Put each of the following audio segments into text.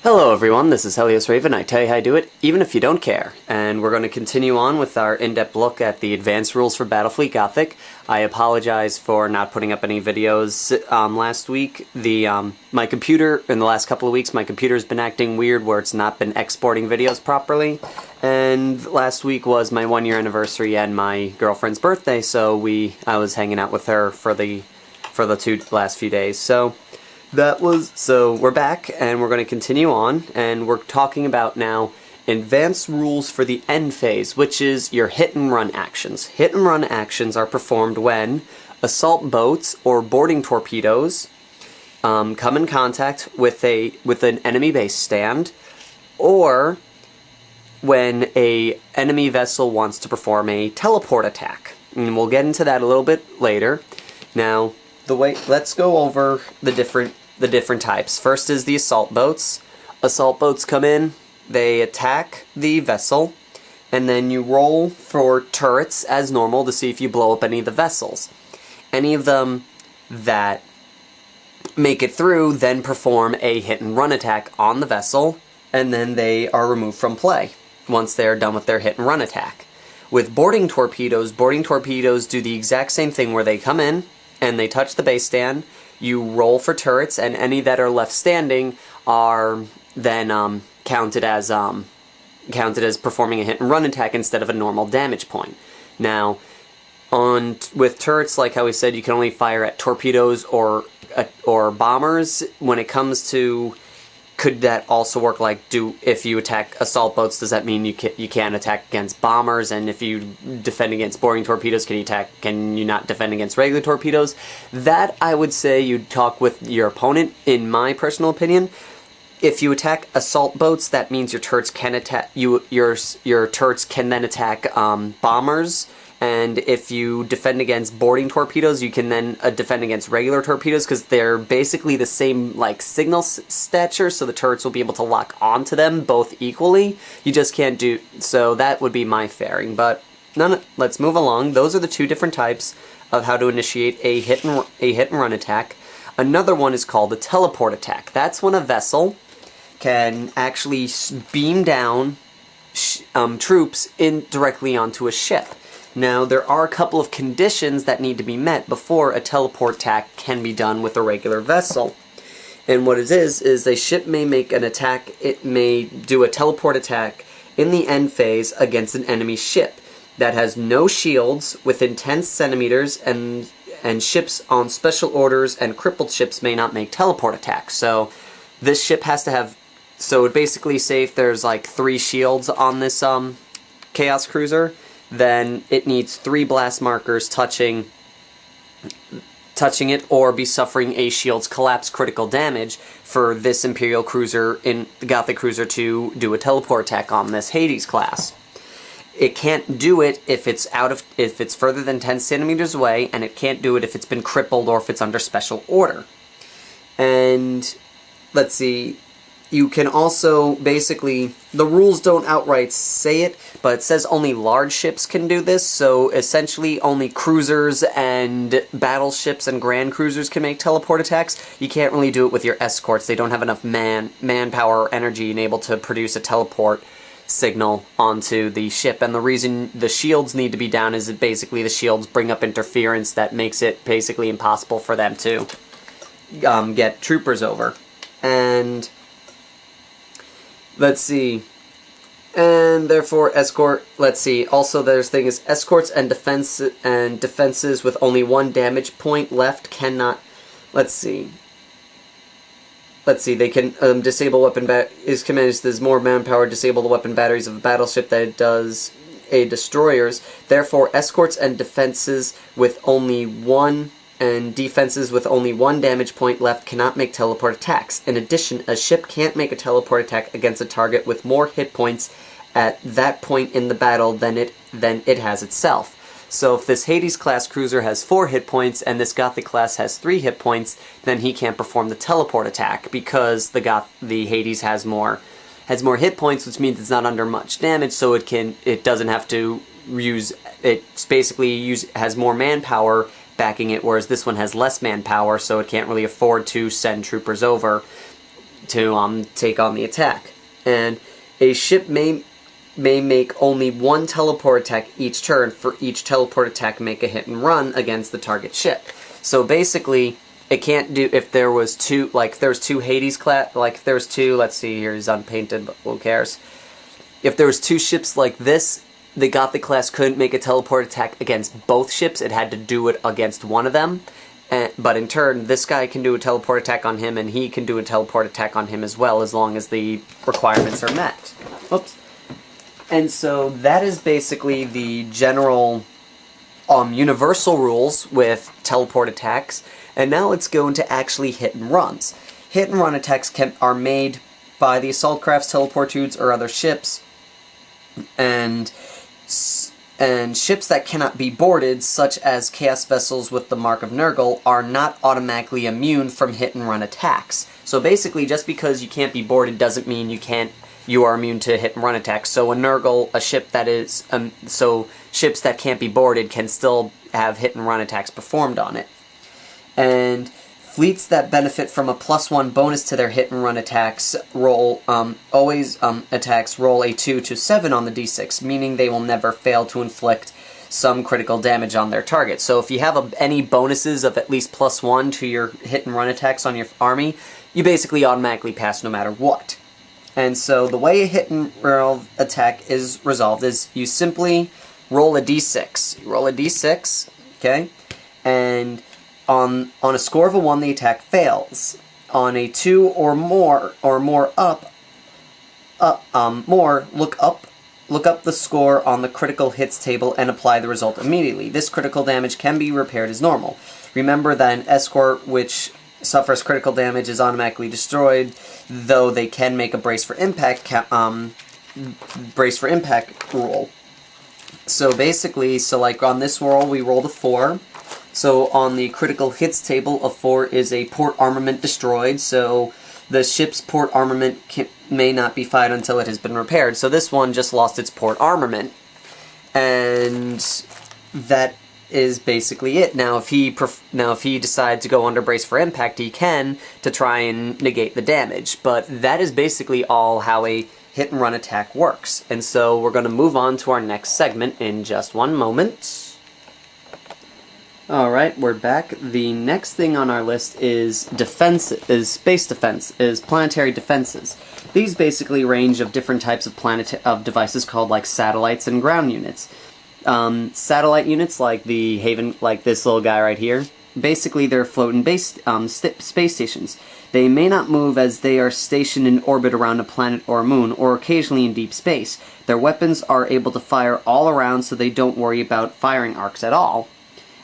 Hello everyone, this is Helios Raven. I tell you how I do it, even if you don't care. And we're going to continue on with our in-depth look at the advanced rules for Battlefleet Gothic. I apologize for not putting up any videos last week. My computer, in the last couple of weeks, my computer's been acting weird where it's not been exporting videos properly. And last week was my 1-year anniversary and my girlfriend's birthday, so I was hanging out with her for the last few days. So we're back, and we're going to continue on, and we're talking about now advanced rules for the end phase, which is your hit-and-run actions. Hit-and-run actions are performed when assault boats or boarding torpedoes come in contact with an enemy base stand, or when an enemy vessel wants to perform a teleport attack. And we'll get into that a little bit later. Now, let's go over the different types. First is the assault boats. Assault boats come in, they attack the vessel, and then you roll for turrets as normal to see if you blow up any of the vessels. Any of them that make it through then perform a hit-and-run attack on the vessel, and then they are removed from play once they're done with their hit-and-run attack. With boarding torpedoes do the exact same thing where they come in and they touch the base stand. You roll for turrets, and any that are left standing are then counted as performing a hit-and-run attack instead of a normal damage point. Now, with turrets, like how we said, you can only fire at torpedoes or bombers. When it comes to, could that also work if you attack assault boats, does that mean you can't attack against bombers? And if you defend against boarding torpedoes, can you not defend against regular torpedoes? That, I would say, you'd talk with your opponent, in my personal opinion. If you attack assault boats, that means your turrets can attack your turrets can then attack bombers. And if you defend against boarding torpedoes, you can then defend against regular torpedoes, because they're basically the same signal stature, so the turrets will be able to lock onto them both equally. You just can't do so. That would be my fairing. But let's move along. Those are the two different types of how to initiate a hit and run attack. Another one is called a teleport attack. That's when a vessel can actually beam down troops directly onto a ship. Now, there are a couple of conditions that need to be met before a teleport attack can be done with a regular vessel. And what it is a ship may make an attack, it may do a teleport attack in the end phase against an enemy ship that has no shields within 10 centimeters, and ships on special orders and crippled ships may not make teleport attacks. So, this ship has to have, so it basically, say if there's 3 shields on this Chaos Cruiser, then it needs 3 blast markers touching it, or be suffering a shield's collapse critical damage for this Imperial Cruiser, in the Gothic Cruiser, to do a teleport attack on this Hades class. It can't do it if it's further than 10 centimeters away, and it can't do it if it's been crippled or if it's under special order. And let's see. You can also, basically, the rules don't outright say it, but it says only large ships can do this, so essentially only cruisers and battleships and grand cruisers can make teleport attacks. You can't really do it with your escorts. They don't have enough manpower or energy and able to produce a teleport signal onto the ship. And the reason the shields need to be down is that basically the shields bring up interference that makes it basically impossible for them to get troopers over. And let's see. And therefore, let's see. Also, there's thing is escorts and defenses with only 1 damage point left cannot. Let's see. They can disable weapon is commanded. There's more manpower. Disable the weapon batteries of a battleship than it does a destroyer's. Therefore, escorts and defenses with only 1. And defenses with only 1 damage point left cannot make teleport attacks. In addition, a ship can't make a teleport attack against a target with more hit points at that point in the battle than it has itself. So if this Hades class cruiser has 4 hit points and this Gothic class has 3 hit points, then he can't perform the teleport attack, because the Hades has more hit points, which means it's not under much damage, so it doesn't have to use, it's basically has more manpower backing it, whereas this one has less manpower, so it can't really afford to send troopers over. take on the attack. And a ship may make only one teleport attack each turn. For each teleport attack, make a hit and run against the target ship. So basically, it can't do, if there was two, like if there's two Hades class, like if there's two, let's see here, he's unpainted, but who cares? If there was two ships like this, the Gothic class couldn't make a teleport attack against both ships. It had to do it against one of them. But in turn, this guy can do a teleport attack on him, and he can do a teleport attack on him as well, as long as the requirements are met. Oops. And so that is basically the general universal rules with teleport attacks. And now let's go into actually hit and runs. Hit and run attacks are made by the assault crafts, teleportudes, or other ships. And ships that cannot be boarded, such as chaos vessels with the mark of Nurgle, are not automatically immune from hit and run attacks. So basically, just because you can't be boarded doesn't mean you are immune to hit and run attacks. So a Nurgle, a ship that is, so ships that can't be boarded can still have hit and run attacks performed on it. And fleets that benefit from a +1 bonus to their hit and run attacks roll attacks roll a 2 to 7 on the d6, meaning they will never fail to inflict some critical damage on their target. So if you have any bonuses of at least +1 to your hit and run attacks on your army, you basically automatically pass no matter what. And so the way a hit and run attack is resolved is you simply roll a d6. You roll a d6, okay, and on a score of a 1, the attack fails. On a 2 or more look up the score on the critical hits table and apply the result immediately. This critical damage can be repaired as normal. Remember that an escort which suffers critical damage is automatically destroyed, though they can make a brace for impact rule. So basically, like on this roll, we rolled a 4. So on the critical hits table, a 4 is a port armament destroyed, so the ship's port armament may not be fired until it has been repaired. So this one just lost its port armament, and that is basically it. Now if he decides to go under brace for impact, he can, to try and negate the damage. But that is basically all how a hit and run attack works. And so we're going to move on to our next segment in just one moment. Alright, we're back. The next thing on our list is space defense, is planetary defenses. These basically range of different types of devices called like satellites and ground units. Satellite units like the Haven, like this little guy right here, basically they're floating space stations. They may not move as they are stationed in orbit around a planet or a moon, or occasionally in deep space. Their weapons are able to fire all around, so they don't worry about firing arcs at all.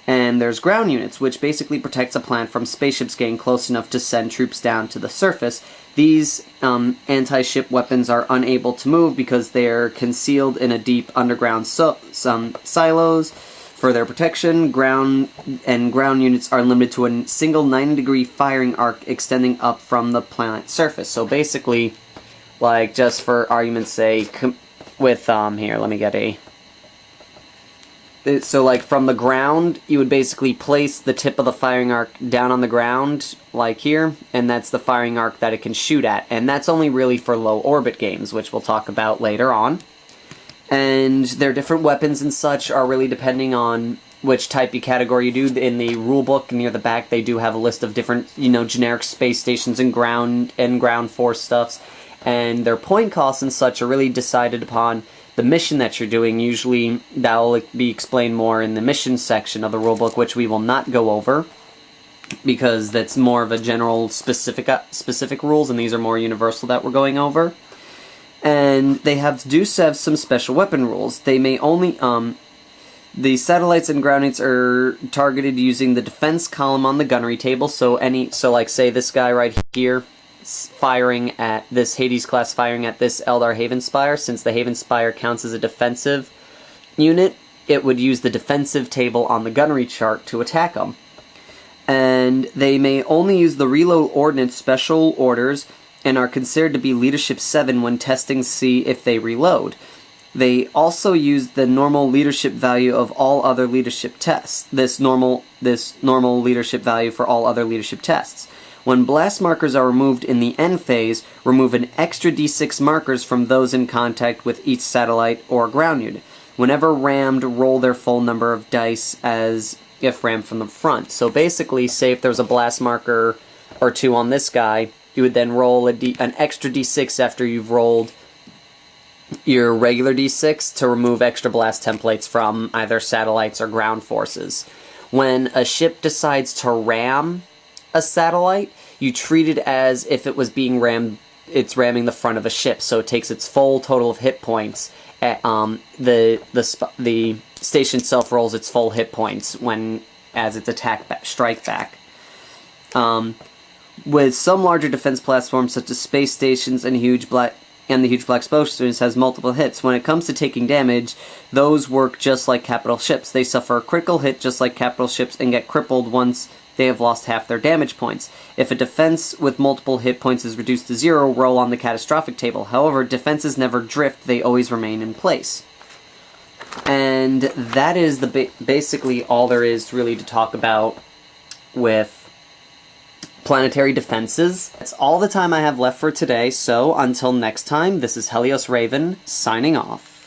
And there's ground units, which basically protects a planet from spaceships getting close enough to send troops down to the surface. These anti-ship weapons are unable to move because they're concealed in a deep underground silos. For their protection, ground units are limited to a single 90-degree firing arc extending up from the planet's surface. So basically, like, just for argument's sake, with, here, let me get a... So, like, from the ground, you would basically place the tip of the firing arc down on the ground, like here, and that's the firing arc that it can shoot at. And that's only really for low-orbit games, which we'll talk about later on. And their different weapons and such are really depending on which type of category you do. In the rulebook near the back, they do have a list of different, generic space stations and ground force stuffs. And their point costs and such are really decided upon the mission that you're doing. Usually that will be explained more in the mission section of the rulebook, which we will not go over, because that's more of a general specific rules, and these are more universal that we're going over. And they have some special weapon rules. They may only the satellites and ground units are targeted using the defense column on the gunnery table. So like say this guy right here, firing at this Hades class, firing at this Eldar Haven Spire. Since the Haven Spire counts as a defensive unit, it would use the defensive table on the gunnery chart to attack them. And they may only use the reload ordnance special orders and are considered to be leadership 7 when testing to see if they reload. They also use the normal leadership value of all other leadership tests. This normal leadership value for all other leadership tests. When blast markers are removed in the end phase, remove an extra d6 markers from those in contact with each satellite or ground unit. Whenever rammed, roll their full number of dice as if rammed from the front. So basically, say if there's a blast marker or two on this guy, you would then roll an extra d6 after you've rolled your regular d6 to remove extra blast templates from either satellites or ground forces. When a ship decides to ram a satellite, you treat it as if it was being rammed. It's ramming the front of a ship, so it takes its full total of hit points. The station itself rolls its full hit points as its strike back. With some larger defense platforms, such as space stations and the huge black explosions, has multiple hits. When it comes to taking damage, those work just like capital ships. They suffer a critical hit just like capital ships and get crippled once they have lost half their damage points. If a defense with multiple hit points is reduced to 0, roll on the catastrophic table. However, defenses never drift, they always remain in place. And that is basically all there is really to talk about with planetary defenses. That's all the time I have left for today, so until next time, this is Helios Raven, signing off.